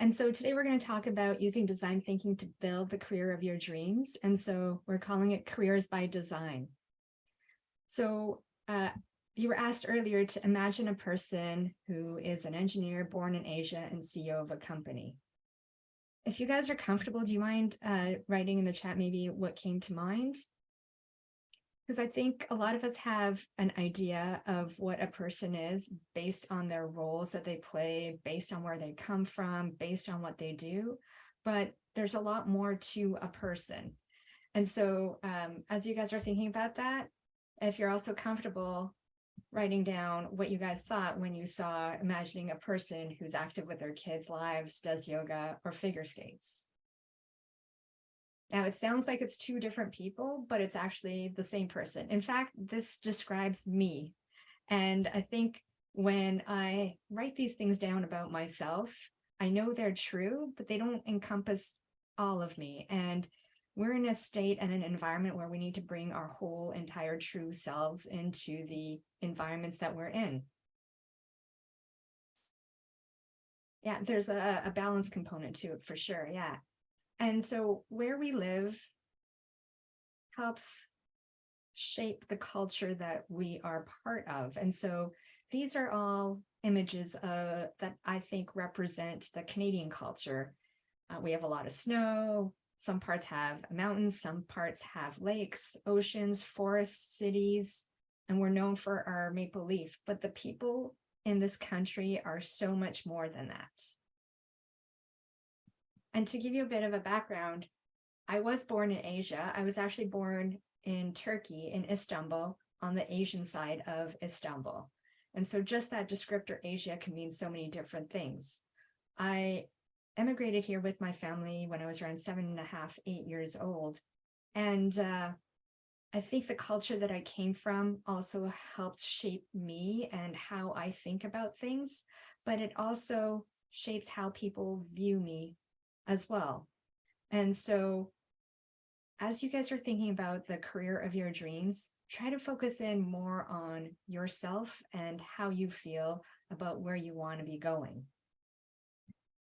And so today we're going to talk about using design thinking to build the career of your dreams. And so we're calling it Careers by Design. So you were asked earlier to imagine a person who is an engineer born in Asia and CEO of a company. If you guys are comfortable, do you mind writing in the chat maybe what came to mind? Because I think a lot of us have an idea of what a person is based on their roles that they play, based on where they come from, based on what they do. But there's a lot more to a person. And so as you guys are thinking about that, if you're also comfortable writing down what you guys thought when you saw imagining a person who's active with their kids' lives, does yoga, or figure skates. Now, it sounds like it's two different people, but it's actually the same person. In fact, this describes me. And I think when I write these things down about myself, I know they're true, but they don't encompass all of me. And we're in a state and an environment where we need to bring our whole entire true selves into the environments that we're in. Yeah, there's a balance component to it for sure. Yeah. And so where we live helps shape the culture that we are part of. And so these are all images that I think represent the Canadian culture. We have a lot of snow. Some parts have mountains, some parts have lakes, oceans, forests, cities, and we're known for our maple leaf. But the people in this country are so much more than that. And to give you a bit of a background, I was born in Asia. I was actually born in Turkey, in Istanbul, on the Asian side of Istanbul. And so just that descriptor Asia can mean so many different things. I emigrated here with my family when I was around 7.5, 8 years old. And I think the culture that I came from also helped shape me and how I think about things, but it also shapes how people view me as well. And so as you guys are thinking about the career of your dreams, try to focus in more on yourself and how you feel about where you want to be going.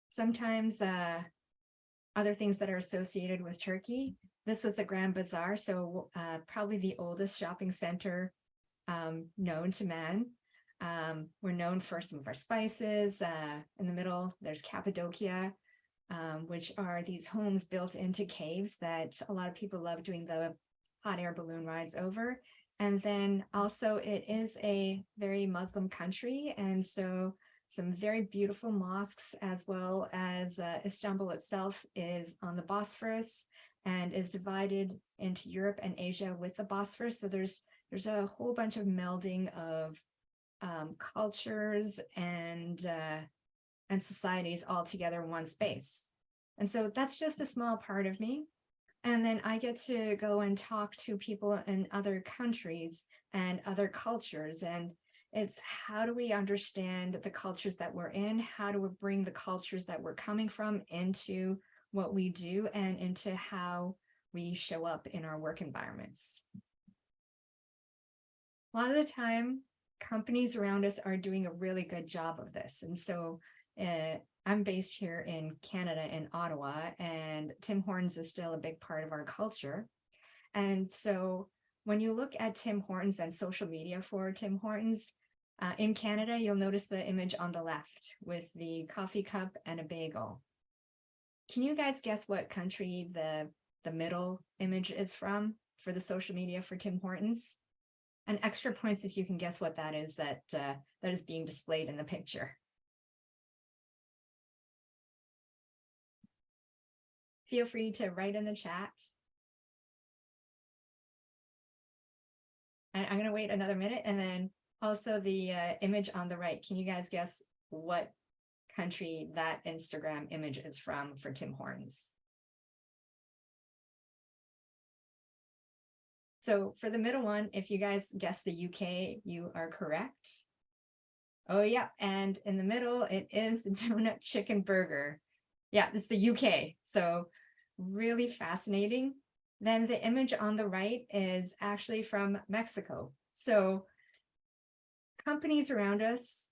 Sometimes other things that are associated with Turkey, this was the Grand Bazaar, so probably the oldest shopping center known to man. We're known for some of our spices. In the middle, there's Cappadocia, which are these homes built into caves that a lot of people love doing the hot air balloon rides over. And then also it is a very Muslim country. And so some very beautiful mosques, as well as Istanbul itself is on the Bosphorus and is divided into Europe and Asia with the Bosphorus. So there's a whole bunch of melding of cultures and societies all together in one space. And so that's just a small part of me. And then I get to go and talk to people in other countries and other cultures. And it's how do we understand the cultures that we're in? How do we bring the cultures that we're coming from into what we do and into how we show up in our work environments? A lot of the time, companies around us are doing a really good job of this. And so I'm based here in Canada, in Ottawa, and Tim Hortons is still a big part of our culture. And so when you look at Tim Hortons and social media for Tim Hortons, in Canada, you'll notice the image on the left with the coffee cup and a bagel. Can you guys guess what country the middle image is from for the social media for Tim Hortons? And extra points if you can guess what that is that is being displayed in the picture. Feel free to write in the chat. And I'm going to wait another minute. And then also the image on the right. Can you guys guess what country that Instagram image is from for Tim Hortons? So for the middle one, if you guys guess the UK, you are correct. Oh, yeah. And in the middle, it is Donut Chicken Burger. Yeah, it's the UK. So really fascinating. Then the image on the right is actually from Mexico. So companies around us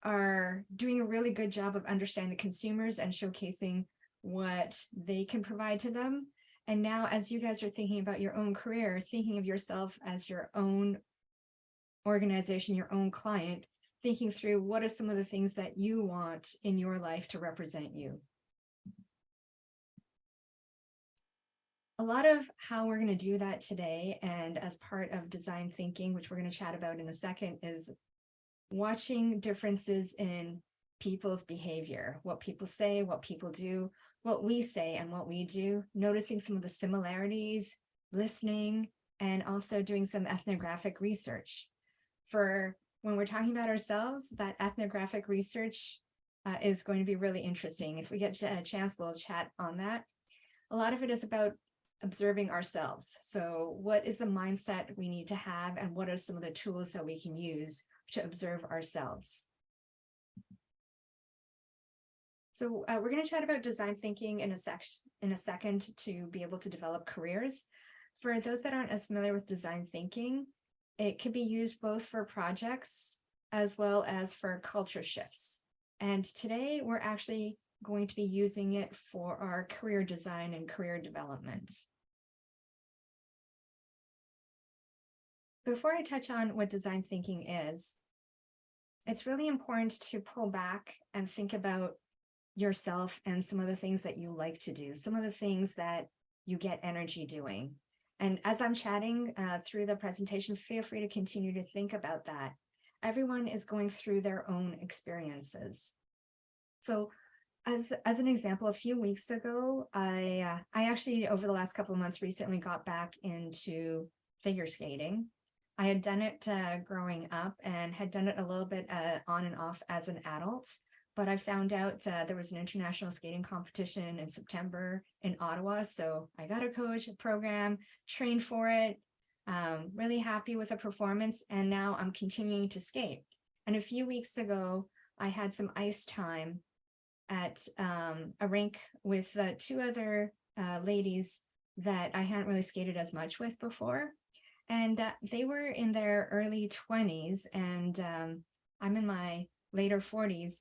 are doing a really good job of understanding the consumers and showcasing what they can provide to them. And now, as you guys are thinking about your own career, thinking of yourself as your own organization, your own client, thinking through what are some of the things that you want in your life to represent you. A lot of how we're going to do that today, and as part of design thinking, which we're going to chat about in a second, is watching differences in people's behavior, what people say, what people do, what we say and what we do, noticing some of the similarities, listening, and also doing some ethnographic research. For when we're talking about ourselves, that ethnographic research is going to be really interesting. If we get a chance, we'll chat on that. A lot of it is about observing ourselves. So what is the mindset we need to have, and what are some of the tools that we can use to observe ourselves? So we're going to chat about design thinking in a second to be able to develop careers. For those that aren't as familiar with design thinking, it can be used both for projects as well as for culture shifts. And today we're actually going to be using it for our career design and career development. Before I touch on what design thinking is, it's really important to pull back and think about yourself and some of the things that you like to do, some of the things that you get energy doing. And as I'm chatting through the presentation, feel free to continue to think about that. Everyone is going through their own experiences. So as an example, a few weeks ago, I actually, over the last couple of months, recently got back into figure skating. I had done it growing up and had done it a little bit on and off as an adult, but I found out there was an international skating competition in September in Ottawa. So I got a coach, a program, trained for it, really happy with the performance. And now I'm continuing to skate. And a few weeks ago, I had some ice time at a rink with two other ladies that I hadn't really skated as much with before. And they were in their early 20s, and I'm in my later 40s.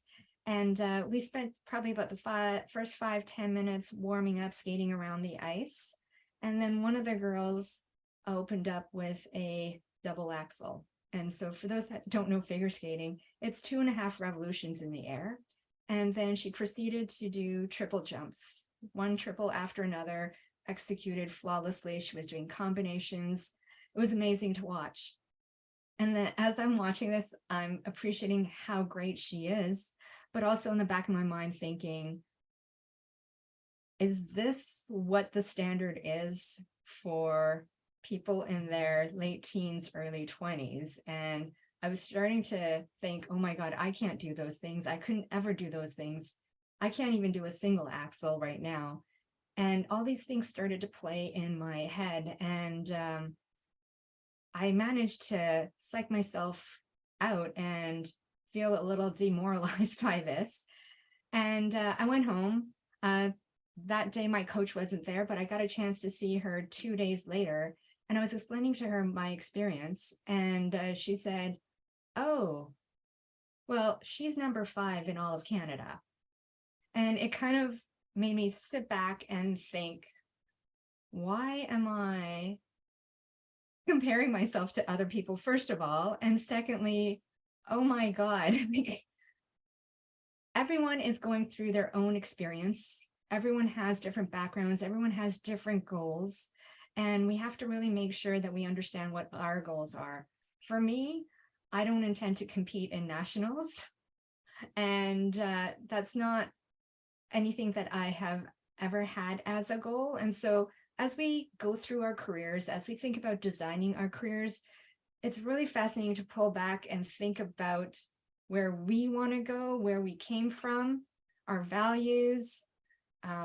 And we spent probably about the first 5-10 minutes warming up, skating around the ice. And then one of the girls opened up with a double axel. And so for those that don't know figure skating, it's 2.5 revolutions in the air. And then she proceeded to do triple jumps, one triple after another, executed flawlessly. She was doing combinations. It was amazing to watch. And then as I'm watching this, I'm appreciating how great she is, but also in the back of my mind thinking, is this what the standard is for people in their late teens, early 20s? And I was starting to think, oh my God, I can't do those things. I couldn't ever do those things. I can't even do a single axel right now. And all these things started to play in my head. And I managed to psych myself out and feel a little demoralized by this. And I went home. That day, my coach wasn't there, but I got a chance to see her 2 days later. And I was explaining to her my experience. And she said, oh, well, she's number 5 in all of Canada. And it kind of made me sit back and think, why am I comparing myself to other people, first of all? And secondly, oh my God, everyone is going through their own experience. Everyone has different backgrounds. Everyone has different goals. And we have to really make sure that we understand what our goals are. For me, I don't intend to compete in nationals. And that's not anything that I have ever had as a goal. And so as we go through our careers, as we think about designing our careers, it's really fascinating to pull back and think about where we want to go, where we came from, our values,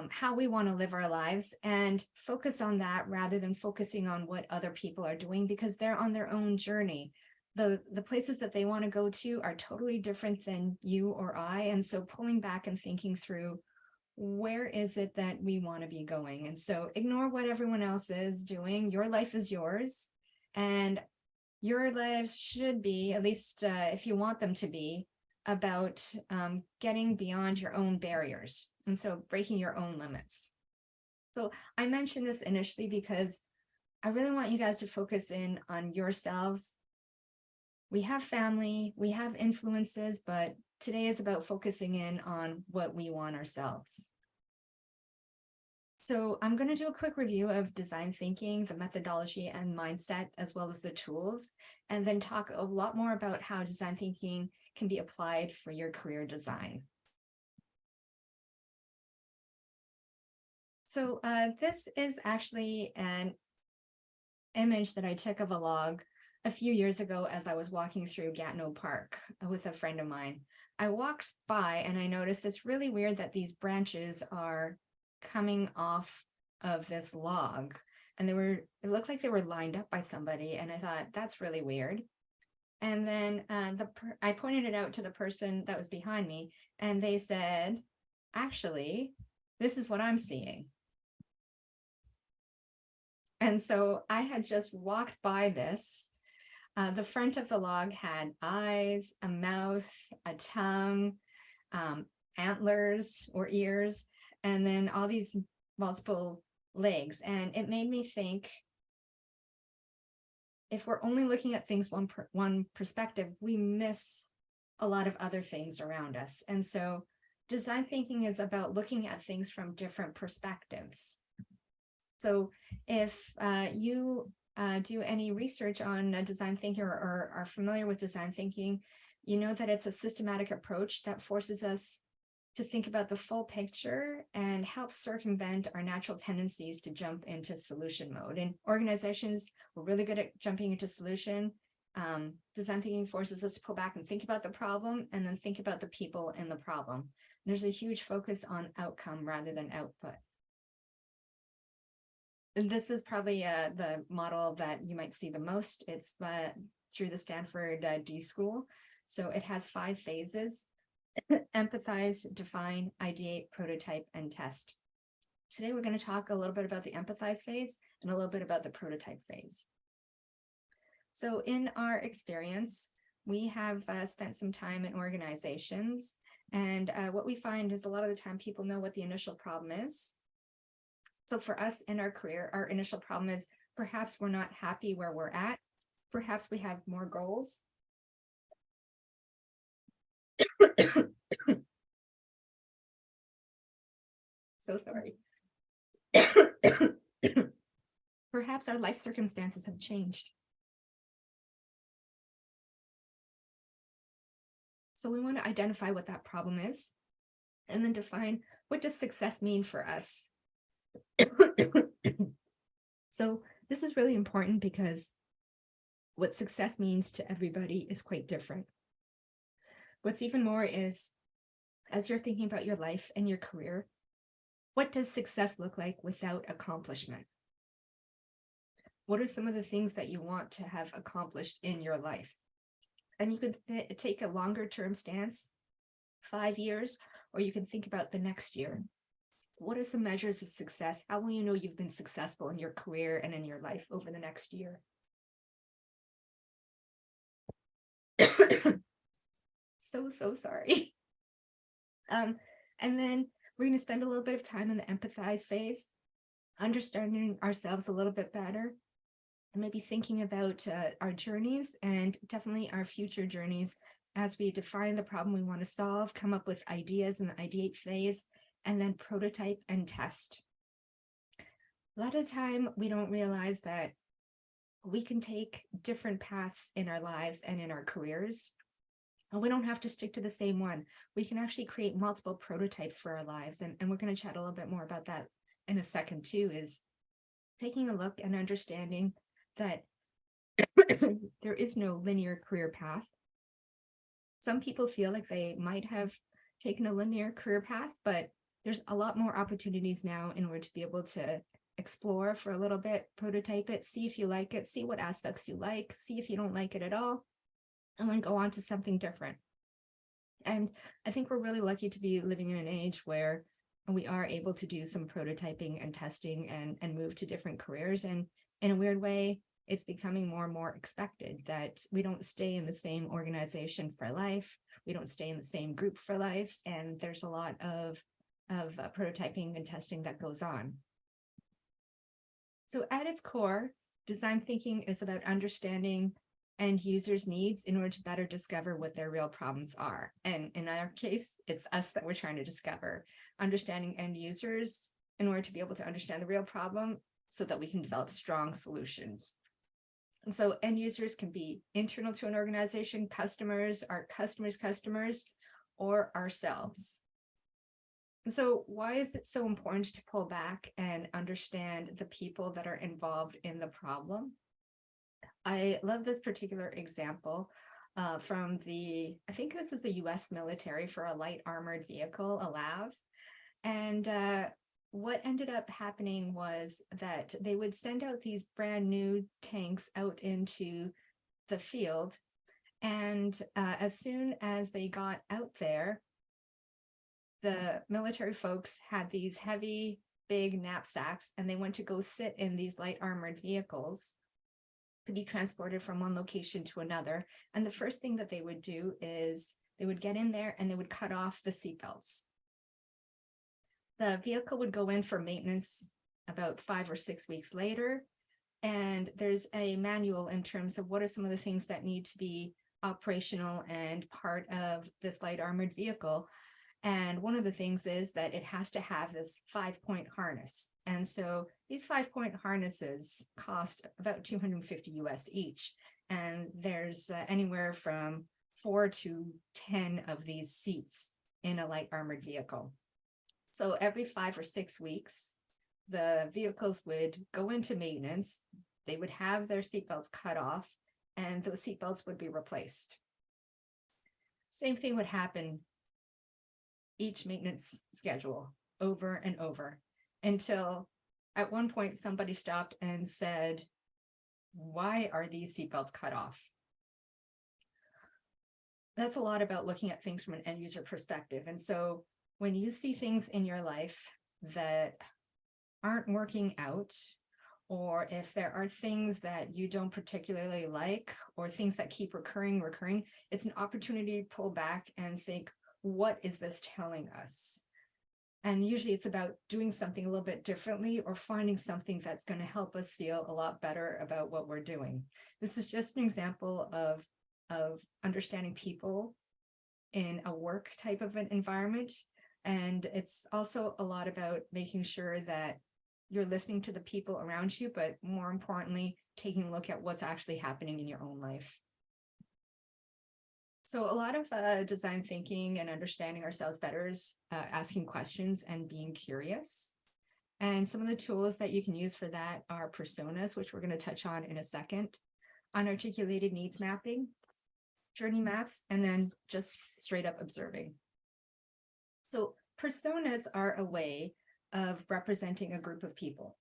how we want to live our lives, and focus on that rather than focusing on what other people are doing, because they're on their own journey. The places that they want to go to are totally different than you or I. And so pulling back and thinking through, where is it that we want to be going? And so ignore what everyone else is doing. Your life is yours, and your lives should be, at least if you want them to be, about getting beyond your own barriers. And so breaking your own limits. So I mentioned this initially because I really want you guys to focus in on yourselves. We have family, we have influences, but today is about focusing in on what we want ourselves. So I'm going to do a quick review of design thinking, the methodology and mindset, as well as the tools, and then talk a lot more about how design thinking can be applied for your career design. So this is actually an image that I took of a log a few years ago as I was walking through Gatineau Park with a friend of mine. I walked by and I noticed it's really weird that these branches are coming off of this log, and it looked like they were lined up by somebody, and I thought that's really weird. And then I pointed it out to the person that was behind me, and they said, actually, this is what I'm seeing. And so I had just walked by this. The front of the log had eyes, a mouth, a tongue, antlers or ears, and then all these multiple legs. And it made me think, if we're only looking at things one perspective, we miss a lot of other things around us. And so design thinking is about looking at things from different perspectives. So if you do any research on design thinking or are familiar with design thinking, you know that it's a systematic approach that forces us to think about the full picture and help circumvent our natural tendencies to jump into solution mode. And organizations were really good at jumping into solution. Design thinking forces us to pull back and think about the problem and then think about the people in the problem. There's a huge focus on outcome rather than output. This is probably the model that you might see the most. It's through the Stanford D School. So it has 5 phases: empathize, define, ideate, prototype, and test. Today, we're going to talk a little bit about the empathize phase and a little bit about the prototype phase. So in our experience, we have spent some time in organizations, and what we find is a lot of the time people know what the initial problem is. So for us in our career, our initial problem is perhaps we're not happy where we're at. Perhaps we have more goals. So sorry. Perhaps our life circumstances have changed. So we want to identify what that problem is and then define, what does success mean for us? So this is really important because what success means to everybody is quite different. What's even more is, as you're thinking about your life and your career, what does success look like without accomplishment? What are some of the things that you want to have accomplished in your life? And you could take a longer term stance, 5 years, or you can think about the next year. What are some measures of success? How will you know you've been successful in your career and in your life over the next year? So sorry. And then we're going to spend a little bit of time in the empathize phase, understanding ourselves a little bit better, and maybe thinking about our journeys and definitely our future journeys as we define the problem we want to solve, come up with ideas in the ideate phase, and then prototype and test. A lot of the time, we don't realize that we can take different paths in our lives and in our careers. And we don't have to stick to the same one. We can actually create multiple prototypes for our lives. And we're going to chat a little bit more about that in a second too, is taking a look and understanding that there is no linear career path. Some people feel like they might have taken a linear career path, but there's a lot more opportunities now in order to be able to explore for a little bit, prototype it, see if you like it, see what aspects you like, see if you don't like it at all, and then go on to something different. And I think we're really lucky to be living in an age where we are able to do some prototyping and testing and move to different careers. And in a weird way, it's becoming more and more expected that we don't stay in the same organization for life. We don't stay in the same group for life. And there's a lot of prototyping and testing that goes on. So at its core, design thinking is about understanding end users' needs in order to better discover what their real problems are. And in our case, it's us that we're trying to discover, understanding end users in order to be able to understand the real problem so that we can develop strong solutions. And so end users can be internal to an organization, customers, our customers' customers, or ourselves. And so why is it so important to pull back and understand the people that are involved in the problem? I love this particular example from I think this is the US military for a light armored vehicle, a LAV. And what ended up happening was that they would send out these brand new tanks out into the field. And as soon as they got out there, the military folks had these heavy, big knapsacks, and they went to go sit in these light armored vehicles to be transported from one location to another. And the first thing that they would do is they would get in there and they would cut off the seatbelts. The vehicle would go in for maintenance about 5 or 6 weeks later. And there's a manual in terms of what are some of the things that need to be operational and part of this light armored vehicle. And one of the things is that it has to have this 5-point harness. And so these 5-point harnesses cost about $250 US each. And there's anywhere from 4 to 10 of these seats in a light armored vehicle. So every 5 or 6 weeks, the vehicles would go into maintenance. They would have their seatbelts cut off, and those seatbelts would be replaced. Same thing would happen each maintenance schedule over and over until at one point somebody stopped and said, why are these seatbelts cut off? That's a lot about looking at things from an end user perspective. And so when you see things in your life that aren't working out, or if there are things that you don't particularly like, or things that keep recurring, it's an opportunity to pull back and think, what is this telling us? And usually it's about doing something a little bit differently or finding something that's going to help us feel a lot better about what we're doing. This is just an example of understanding people in a work type of an environment. And it's also a lot about making sure that you're listening to the people around you, but more importantly, taking a look at what's actually happening in your own life. So a lot of design thinking and understanding ourselves better is asking questions and being curious. And some of the tools that you can use for that are personas, which we're going to touch on in a second, unarticulated needs mapping, journey maps, and then just straight up observing. So personas are a way of representing a group of people.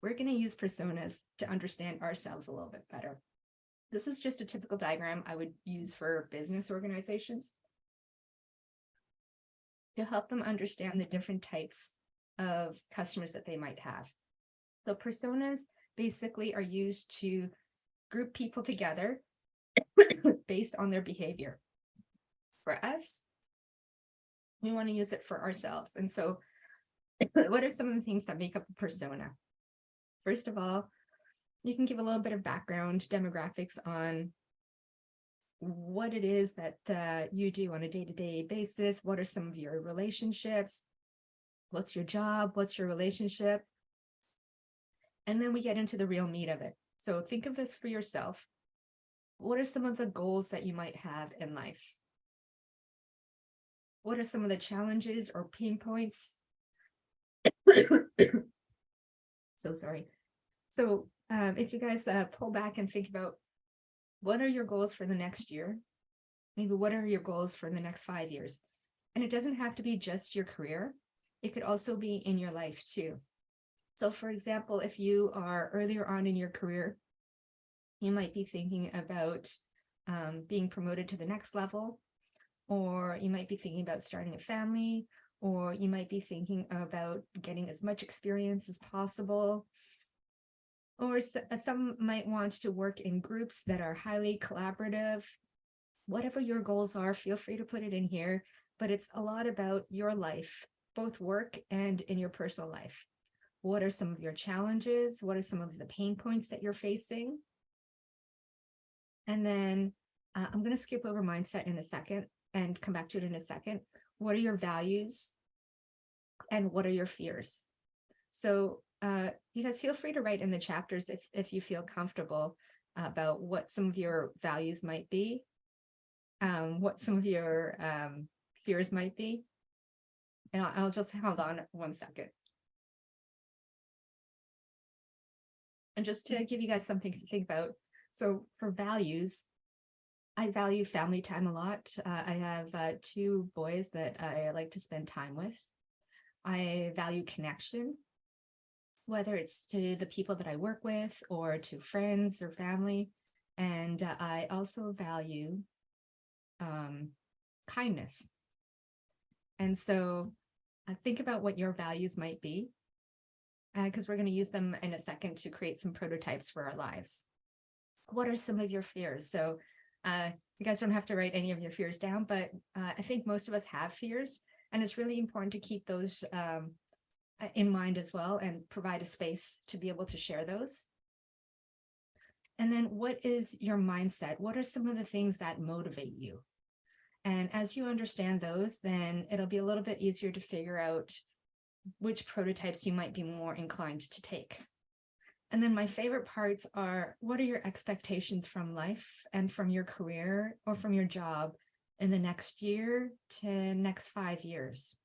We're going to use personas to understand ourselves a little bit better. This is just a typical diagram I would use for business organizations to help them understand the different types of customers that they might have. So personas basically are used to group people together based on their behavior. For us, we want to use it for ourselves. And so what are some of the things that make up a persona? First of all, you can give a little bit of background demographics on what it is that you do on a day-to-day basis. What are some of your relationships? What's your job? What's your relationship? And then we get into the real meat of it. So think of this for yourself. What are some of the goals that you might have in life? What are some of the challenges or pain points? So sorry. So if you guys pull back and think about what are your goals for the next year? Maybe what are your goals for the next 5 years? And it doesn't have to be just your career. It could also be in your life too. So for example, if you are earlier on in your career, you might be thinking about being promoted to the next level, or you might be thinking about starting a family, or you might be thinking about getting as much experience as possible. Or some might want to work in groups that are highly collaborative. Whatever your goals are, feel free to put it in here, but it's a lot about your life, both work and in your personal life. What are some of your challenges? What are some of the pain points that you're facing? And then I'm going to skip over mindset in a second and come back to it in a second. What are your values? And what are your fears? So you guys feel free to write in the chapters if you feel comfortable about what some of your values might be, what some of your fears might be. And I'll just hold on 1 second. And just to give you guys something to think about. So for values, I value family time a lot. I have 2 boys that I like to spend time with. I value connection, whether it's to the people that I work with or to friends or family. And I also value kindness. And so think about what your values might be, because we're going to use them in a second to create some prototypes for our lives. What are some of your fears? So you guys don't have to write any of your fears down, but I think most of us have fears, and it's really important to keep those in mind as well and provide a space to be able to share those. And then what is your mindset? What are some of the things that motivate you? And as you understand those, then it'll be a little bit easier to figure out which prototypes you might be more inclined to take. And then my favorite parts are, what are your expectations from life and from your career or from your job in the next year to next 5 years?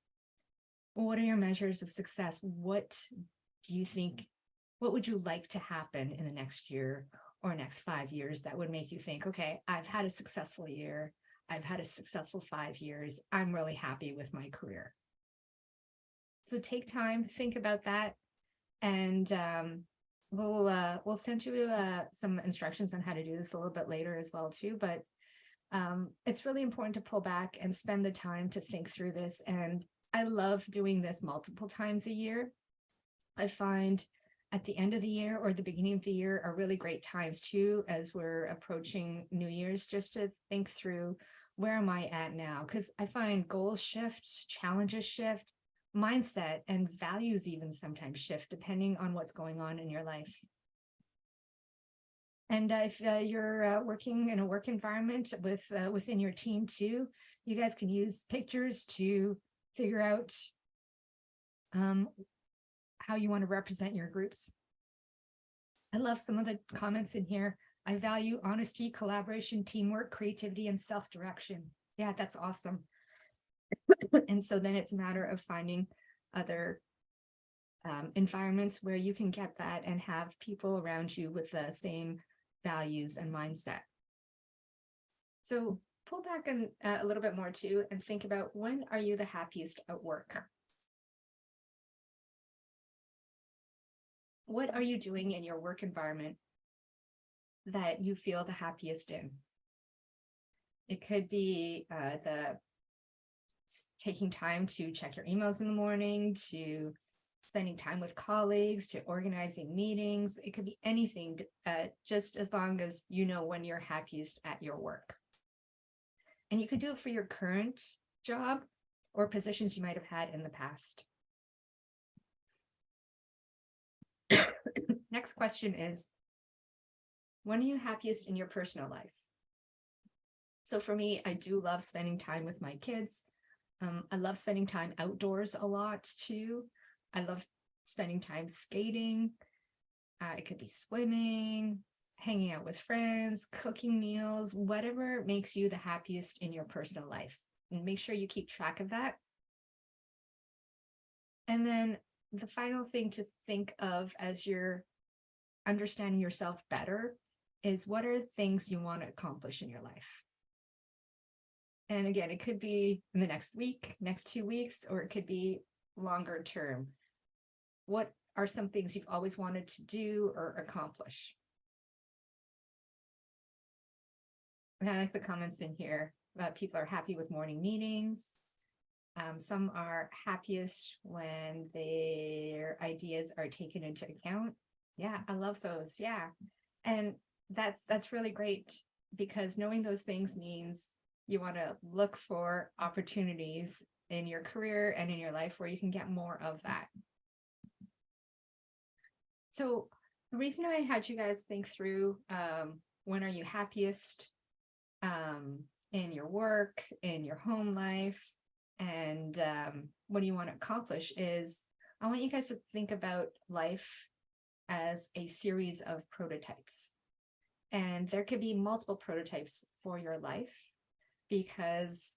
What are your measures of success? What do you think, what would you like to happen in the next year or next 5 years that would make you think, okay, I've had a successful year. I've had a successful 5 years. I'm really happy with my career. So take time, think about that. And we'll send you some instructions on how to do this a little bit later as well too. But it's really important to pull back and spend the time to think through this. And I love doing this multiple times a year. I find at the end of the year or the beginning of the year are really great times too, as we're approaching New Year's, just to think through, where am I at now? Because I find goals shift, challenges shift, mindset and values even sometimes shift depending on what's going on in your life. And if you're working in a work environment within your team too, you guys can use pictures to figure out how you want to represent your groups. I love some of the comments in here. I value honesty, collaboration, teamwork, creativity, and self-direction. Yeah, that's awesome. And so then it's a matter of finding other environments where you can get that and have people around you with the same values and mindset. So pull back a little bit more too and think about, when are you the happiest at work? What are you doing in your work environment that you feel the happiest in? It could be taking time to check your emails in the morning, to spending time with colleagues, to organizing meetings. It could be anything, just as long as you know when you're happiest at your work. And you could do it for your current job or positions you might have had in the past. Next question is, when are you happiest in your personal life? So for me, I do love spending time with my kids. I love spending time outdoors a lot too. I love spending time skating. It could be swimming, hanging out with friends, cooking meals, whatever makes you the happiest in your personal life. And make sure you keep track of that. And then the final thing to think of as you're understanding yourself better is, what are things you want to accomplish in your life? And again, it could be in the next week, next 2 weeks, or it could be longer term. What are some things you've always wanted to do or accomplish? And I like the comments in here about people are happy with morning meetings. Some are happiest when their ideas are taken into account. Yeah, I love those. Yeah. And that's really great, because knowing those things means you want to look for opportunities in your career and in your life where you can get more of that. So the reason I had you guys think through when are you happiest in your work, in your home life, and what do you want to accomplish is I want you guys to think about life as a series of prototypes. And there could be multiple prototypes for your life, because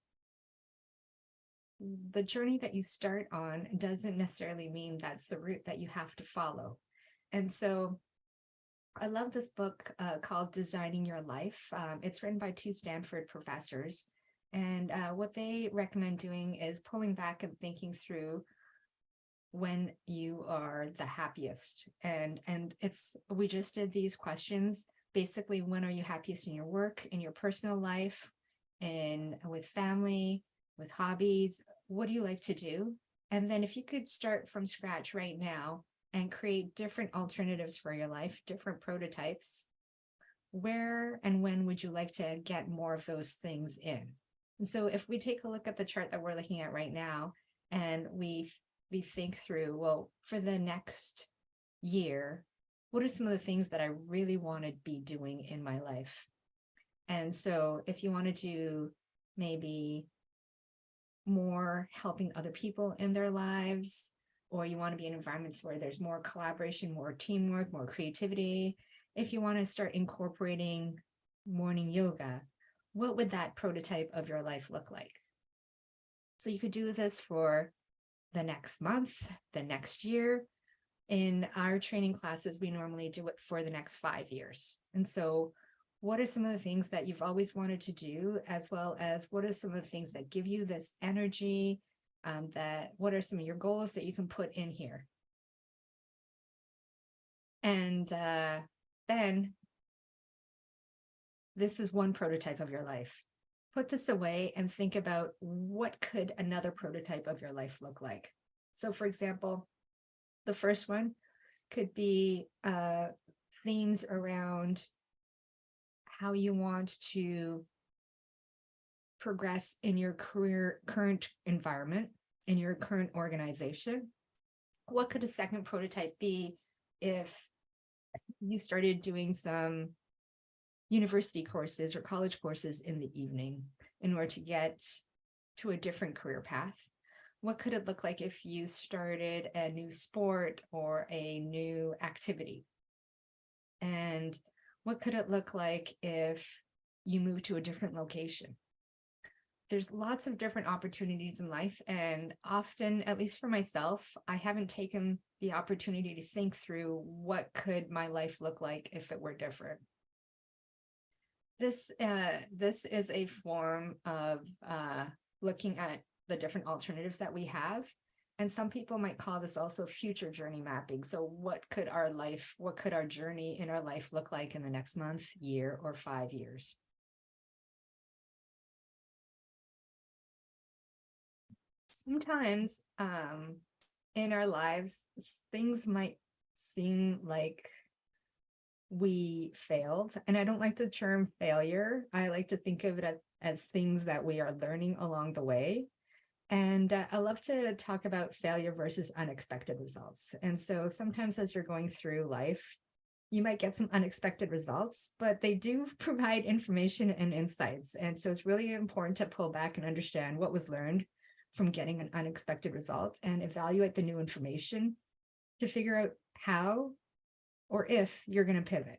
the journey that you start on doesn't necessarily mean that's the route that you have to follow. And so I love this book called Designing Your Life. It's written by two Stanford professors. And what they recommend doing is pulling back and thinking through when you are the happiest. And we just did these questions. Basically, when are you happiest in your work, in your personal life, and with family, with hobbies? What do you like to do? And then if you could start from scratch right now and create different alternatives for your life, different prototypes, where and when would you like to get more of those things in? And so if we take a look at the chart that we're looking at right now, and we think through, well, for the next year, what are some of the things that I really want to be doing in my life? And so if you want to do maybe more helping other people in their lives, or you want to be in environments where there's more collaboration, more teamwork, more creativity, if you want to start incorporating morning yoga, what would that prototype of your life look like? So you could do this for the next month, the next year. In our training classes, we normally do it for the next 5 years. And so what are some of the things that you've always wanted to do, as well as what are some of the things that give you this energy, what are some of your goals that you can put in here? And then this is one prototype of your life. Put this away and think about what could another prototype of your life look like. So for example, the first one could be themes around how you want to progress in your current environment, in your current organization. What could a second prototype be if you started doing some university courses or college courses in the evening in order to get to a different career path? What could it look like if you started a new sport or a new activity? And what could it look like if you moved to a different location? There's lots of different opportunities in life, and often, at least for myself, I haven't taken the opportunity to think through what could my life look like if it were different. This is a form of looking at the different alternatives that we have. And some people might call this also future journey mapping. So what could our journey in our life look like in the next month, year, or 5 years? Sometimes in our lives, things might seem like we failed. And I don't like the term failure. I like to think of it as things that we are learning along the way. And I love to talk about failure versus unexpected results. And so sometimes as you're going through life, you might get some unexpected results, but they do provide information and insights. And so it's really important to pull back and understand what was learned from getting an unexpected result and evaluate the new information to figure out how or if you're going to pivot.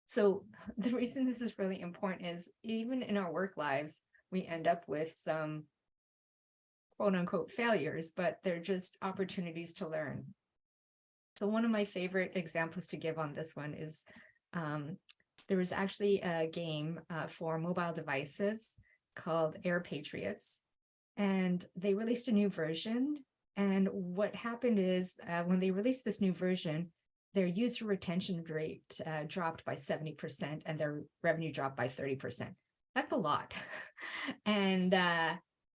So the reason this is really important is even in our work lives, we end up with some quote unquote failures, but they're just opportunities to learn. So one of my favorite examples to give on this one is there was actually a game for mobile devices called Air Patriots, and they released a new version. And what happened is when they released this new version, their user retention rate dropped by 70% and their revenue dropped by 30%. That's a lot. And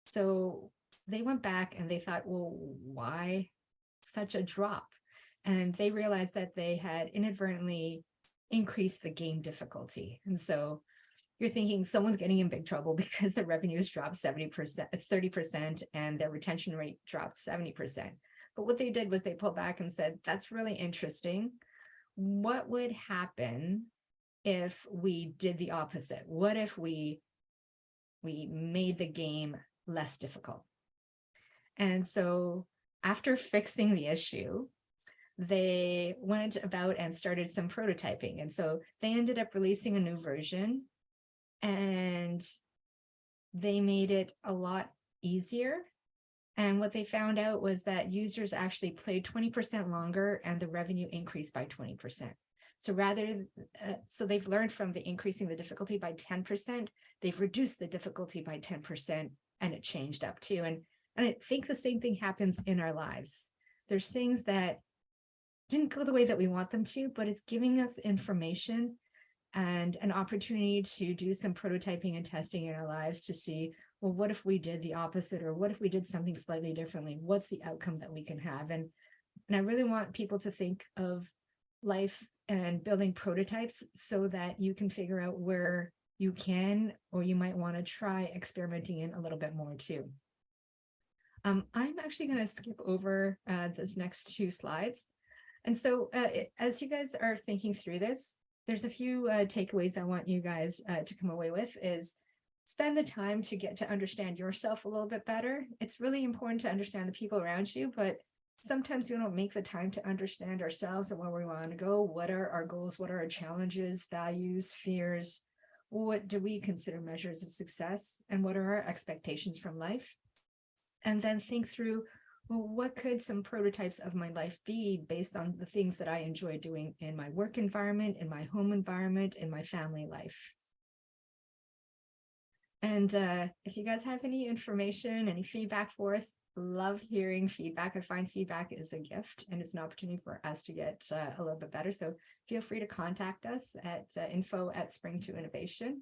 so they went back and they thought, well, why such a drop? And they realized that they had inadvertently increased the game difficulty. And so you're thinking someone's getting in big trouble because the revenues dropped 70%, 30%, and their retention rate dropped 70%. But what they did was they pulled back and said, that's really interesting. What would happen if we did the opposite? What if we made the game less difficult? And so after fixing the issue, they went about and started some prototyping. And so they ended up releasing a new version, and they made it a lot easier. And what they found out was that users actually played 20% longer and the revenue increased by 20%. So so they've learned from the increasing the difficulty by 10%, they've reduced the difficulty by 10%, and it changed up too. And I think the same thing happens in our lives. There's things that didn't go the way that we want them to, but it's giving us information and an opportunity to do some prototyping and testing in our lives to see, well, what if we did the opposite, or what if we did something slightly differently? What's the outcome that we can have? And I really want people to think of life and building prototypes so that you can figure out where you can, or you might want to try experimenting in a little bit more too. I'm actually going to skip over those next two slides. And so as you guys are thinking through this, there's a few takeaways I want you guys to come away with. Is spend the time to get to understand yourself a little bit better. It's really important to understand the people around you, but sometimes we don't make the time to understand ourselves and where we want to go. What are our goals? What are our challenges, values, fears? What do we consider measures of success? And what are our expectations from life? And then think through, well, what could some prototypes of my life be based on the things that I enjoy doing in my work environment, in my home environment, in my family life? And if you guys have any information, any feedback for us, love hearing feedback. I find feedback is a gift, and it's an opportunity for us to get a little bit better. So feel free to contact us at info@spring2innovation.